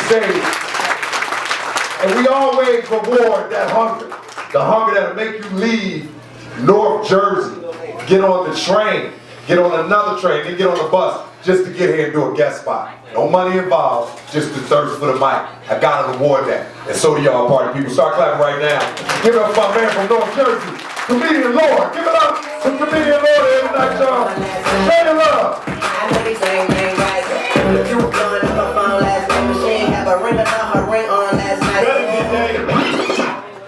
stage. And we always reward that hunger. The hunger that'll make you leave North Jersey, get on the train, get on another train, then get on the bus, just to get here and do a guest spot. No money involved, just the thirst for the mic. I gotta reward that. And so do y'all party people. Start clapping right now. Give it up for my man from North Jersey, Comedian Lord. Give it up for Comedian Lord every night, y'all. Say it up. I know these ain't right. You were blowing up my phone last night, but she ain't have a ring on her ring on last night.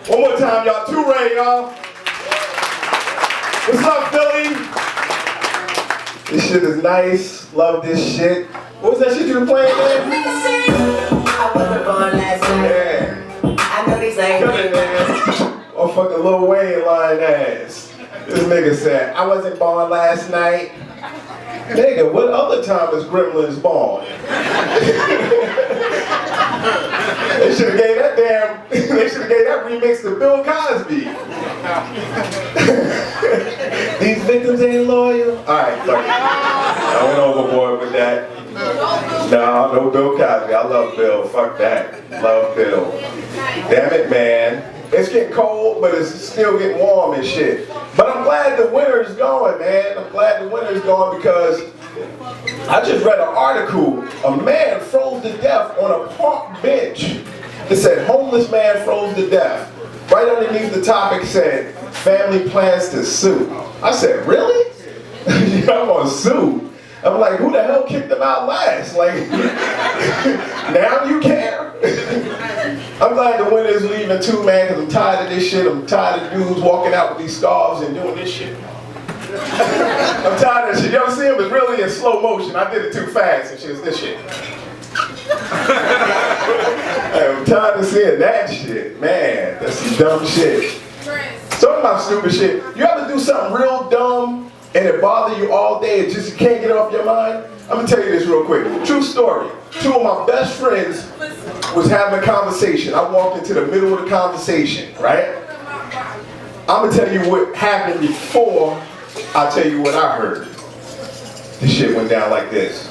One more time, y'all. 2 Ray, y'all. What's up, Philly? This shit is nice. Love this shit. What was that shit you were playing, man? I wasn't born last night. Yeah. I know these ain't Come in, man. Oh, fucking Lil Wayne lying ass. This nigga said, I wasn't born last night. Nigga, what other time is Gremlins born? They should have gave that they should have gave that remix to Bill Cosby. These victims ain't loyal. Alright, fuck it. I went overboard with that. No, no Bill Cosby. I love Bill. Fuck that. Love Bill. Damn it, man. It's getting cold, but it's still getting warm and shit. But I'm glad the winter's going, man. I'm glad the winter's going because I just read an article. A man froze to death on a park bench. It said, homeless man froze to death. Right underneath the topic said, family plans to sue. I said, really? I'm gonna sue. I'm like, who the hell kicked him out last? Like, now you care? I'm glad the winter's leaving too, man, because I'm tired of this shit. I'm tired of dudes walking out with these scarves and doing this shit. I'm tired of this shit. You ever see him? It's really in slow motion. I did it too fast and shit. It's this shit. I'm tired of seeing that shit. Man, that's some dumb shit. Talking about stupid shit. You ever do something real dumb and it bothers you all day and just can't get off your mind? I'm gonna tell you this real quick. True story. 2 of my best friends was having a conversation. I walked into the middle of the conversation, right? I'm gonna tell you what happened before I tell you what I heard. This shit went down like this.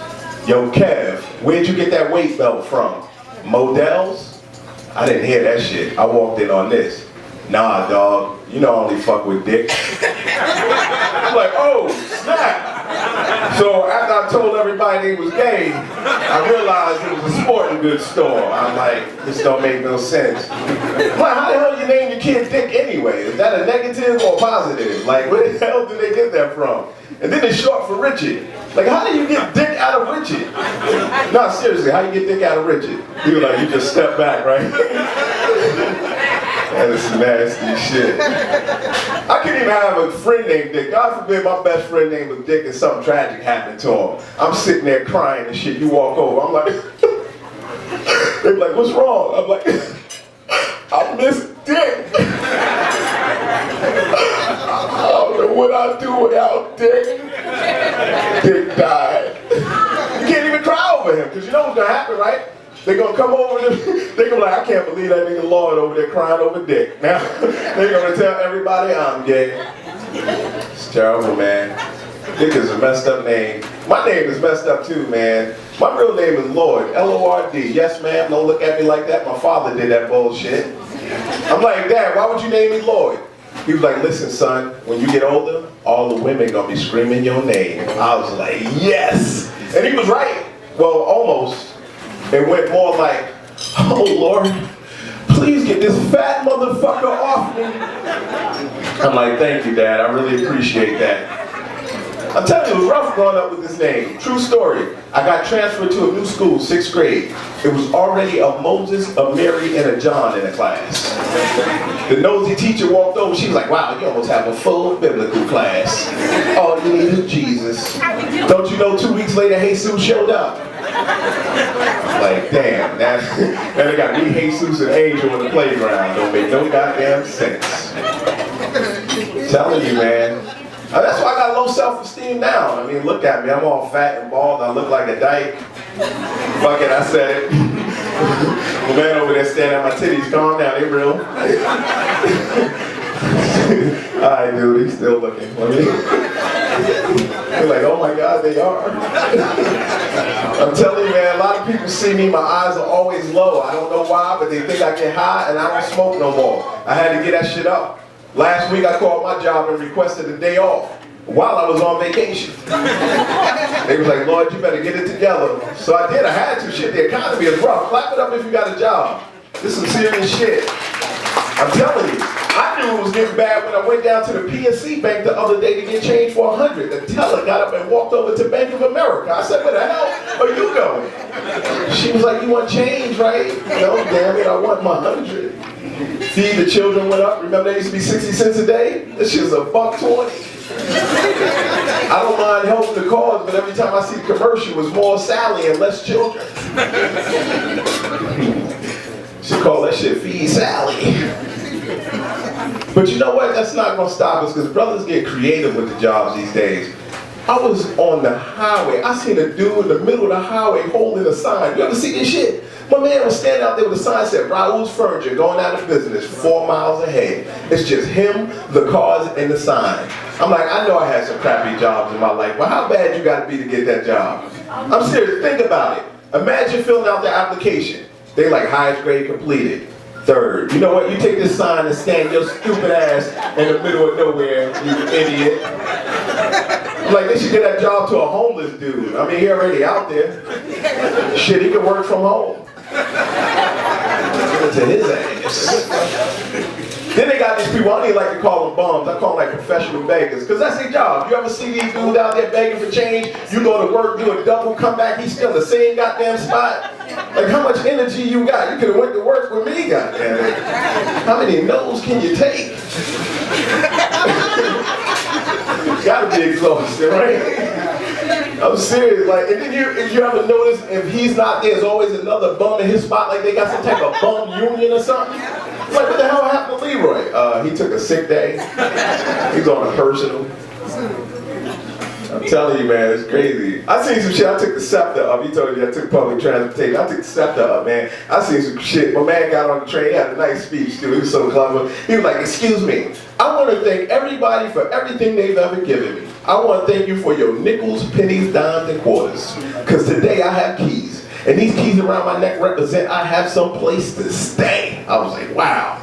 Yo, Kev, where'd you get that weight belt from? Models? I didn't hear that shit. I walked in on this. Nah, dog, you know I only fuck with dick. I'm like, oh, snap. So after I told everybody it was gay, I realized it was a sporting goods store. I'm like, this don't make no sense. I'm like, how the hell you name your kid Dick anyway? Is that a negative or positive? Like, where the hell did they get that from? And then it's short for Richard. Like, how do you get dick out of Richard? No, seriously, how you get dick out of Richard? You like, you just step back, right? That is some nasty shit. I couldn't even have a friend named Dick. God forbid my best friend name was Dick and something tragic happened to him. I'm sitting there crying and shit. You walk over. I'm like, they be like, what's wrong? I'm like, I miss Dick. I don't know what I'd do without Dick. Dick died. You can't even cry over him because you know what's going to happen, right? They're going to come over and they're going to be like, I can't believe that nigga Lord over there crying over Dick. Now, they're going to tell everybody I'm gay. It's terrible, man. Dick is a messed up name. My name is messed up too, man. My real name is Lord, L-O-R-D. Yes, ma'am, don't look at me like that. My father did that bullshit. I'm like, Dad, why would you name me Lord? He was like, listen, son, when you get older, all the women gonna be screaming your name. I was like, yes! And he was right. Well, almost. It went more like, oh Lord, please get this fat motherfucker off me. I'm like, thank you, Dad, I really appreciate that. I'm telling you, it was rough growing up with this name. True story. I got transferred to a new school, 6th grade. It was already a Moses, a Mary, and a John in the class. The nosy teacher walked over, she was like, wow, you almost have a full biblical class. All you need is Jesus. Don't you know 2 weeks later, Jesus showed up? Like, damn, now they got me, Jesus, and Angel in the playground. Don't make no goddamn sense. I'm telling you, man. That's why I got low self-esteem now. I mean, look at me. I'm all fat and bald. I look like a dyke. Fuck it, I said it. The man over there staring at my titties. Calm down, they real. Alright, dude, he's still looking for me. You're like, oh my God, they are. I'm telling you, man, a lot of people see me, my eyes are always low. I don't know why, but they think I get high and I don't smoke no more. I had to get that shit up. Last week I called my job and requested a day off while I was on vacation. They was like, Lord, you better get it together. So I did, I had to. Shit, the economy is rough. Clap it up if you got a job. This is some serious shit. I'm telling you, I knew it was getting bad when I went down to the PNC Bank the other day to get change for $100. The teller got up and walked over to Bank of America. I said, where the hell are you going? She was like, you want change, right? No, damn it, I want my 100. Feed the children went up. Remember they used to be 60 cents a day? This shit's $1.20. I don't mind helping the cause, but every time I see the commercial, it was more Sally and less children. She called that shit Feed Sally. But you know what? That's not going to stop us because brothers get creative with the jobs these days. I was on the highway. I seen a dude in the middle of the highway holding a sign. You ever see this shit? My man was standing out there with a sign that said, Raoul's Furniture going out of business 4 miles ahead. It's just him, the cars, and the sign. I'm like, I know I had some crappy jobs in my life, but how bad you got to be to get that job? I'm serious. Think about it. Imagine filling out the application. They like highest grade completed. 3rd. You know what? You take this sign and stand your stupid ass in the middle of nowhere, you idiot. Like, they should get that job to a homeless dude. I mean, he already out there. Shit, he can work from home. Give it to his ass. Then they got these people, I don't even like to call them bums, I call them like professional beggars, because that's their job. You ever see these dudes out there begging for change? You go to work, do a double, come back, he's still in the same goddamn spot. Like, how much energy you got? You could have went to work with me, goddamn it. How many no's can you take? Gotta be exhausted, right? I'm serious, like, and then you ever notice if he's not there, there's always another bum in his spot, like they got some type of bum union or something? Like, what the hell happened to Leroy? He took a sick day. He's on a personal. I'm telling you, man, it's crazy. I seen some shit. I took the SEPTA up. He told you I took public transportation. I took the SEPTA up, man. I seen some shit. My man got on the train. He had a nice speech, too. He was so clever. He was like, excuse me. I want to thank everybody for everything they've ever given me. I want to thank you for your nickels, pennies, dimes, and quarters. Because today I have keys. And these keys around my neck represent I have some place to stay. I was like, wow.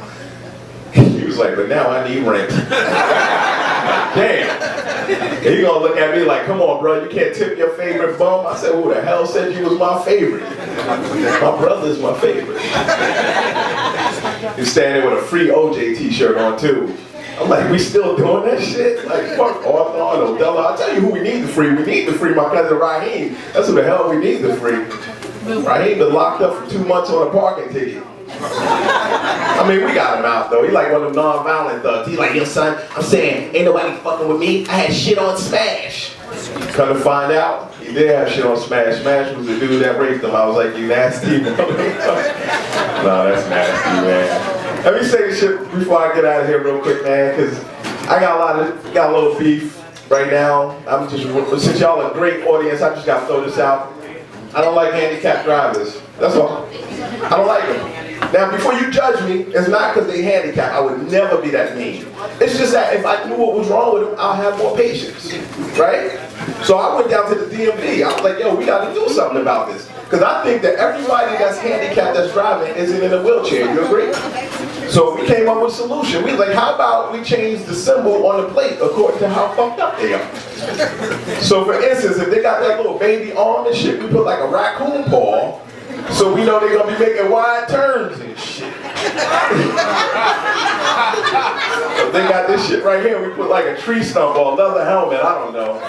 He was like, but now I need rent. Damn. And he gonna look at me like, come on, bro, you can't tip your favorite bum? I said, who the hell said you was my favorite? My brother's my favorite. He's standing with a free OJ t-shirt on, too. I'm like, we still doing that shit? Like, fuck Arthur, Odella. I'll tell you who we need to free. We need to free my cousin Raheem. That's who the hell we need to free. Raheem been locked up for 2 months on a parking ticket. I mean, we got him out, though. He like one of them non-violent thugs. He like, yo, son, I'm saying, ain't nobody fucking with me. I had shit on Smash. Come to find out, he did have shit on Smash. Smash was the dude that raped him. I was like, you nasty. No, that's nasty, man. Let me say this shit before I get out of here real quick, man, because I got a little beef right now. I'm just, since y'all a great audience, I just got to throw this out. I don't like handicapped drivers. That's all. I don't like them. Now, before you judge me, it's not because they handicapped. I would never be that mean. It's just that if I knew what was wrong with them, I'll have more patience, right? So I went down to the DMV. I was like, yo, we got to do something about this. Because I think that everybody that's handicapped that's driving isn't in a wheelchair. You agree? So we came up with a solution. We was like, how about we change the symbol on the plate according to how fucked up they are? So for instance, if they got that little baby arm and shit, we put like a raccoon paw, so we know they're gonna be making wide turns and shit. If they got this shit right here, we put like a tree stump or a leather helmet, I don't know.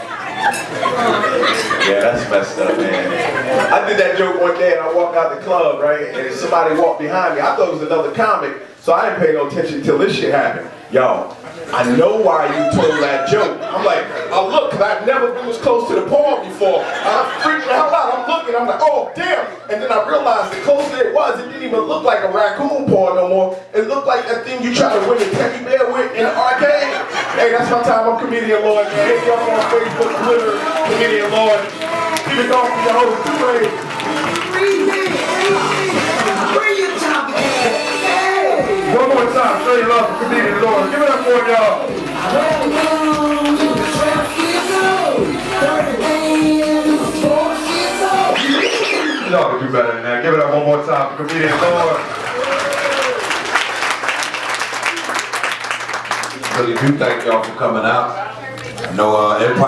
Yeah, that's messed up, man. I did that joke one day and I walked out the club, right? And somebody walked behind me. I thought it was another comic, so I didn't pay no attention until this shit happened. Yo, I know why you told that joke. I'm like, oh look, because I've never been this close to the paw before. I freaked the hell out. I'm looking, I'm like, oh damn. And then I realized the closer it was, it didn't even look like a raccoon paw no more. It looked like that thing you try to win a teddy bear with in the arcade. Hey, that's my time. I'm Comedian Lord, man. Hit me up on Facebook, Twitter, Comedian Lord. Keep it going for your host, Too. One more time, show your love for Comedian Lord. Give it up for y'all. y'all can do better than that. Give it up one more time for comedian Lord. Really do thank y'all for coming out. I know Empire